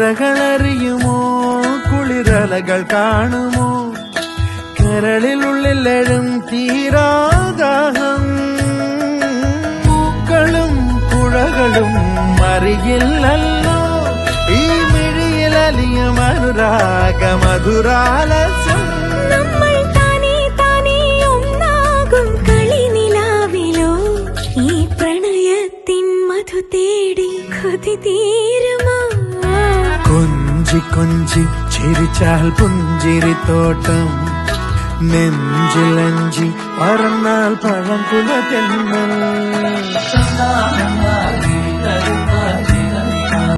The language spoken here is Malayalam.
തിരകളറിയുമോ കുളിരലകൾ കാണുമോ കരളിലുള്ളിലെഴും തീരാദാഹം പൂക്കളും പുഴകളും അറിയില്ലല്ലോ ഈ മിഴിയിലലിയും അനുരാഗ മധുരാലസം നമ്മൾ താനേ താനേ ഒന്നാകും കളിനിലാവിലോ ഈ പ്രണയത്തിൻ മധു തേടി കൊതി തീരുമോ കൊഞ്ചി കൊഞ്ചി ചിരിച്ചാൽ പുഞ്ചിരിത്തോട്ടം നെഞ്ചിലഞ്ചി പറന്നാൽ പഴം കുല തെന്നൽ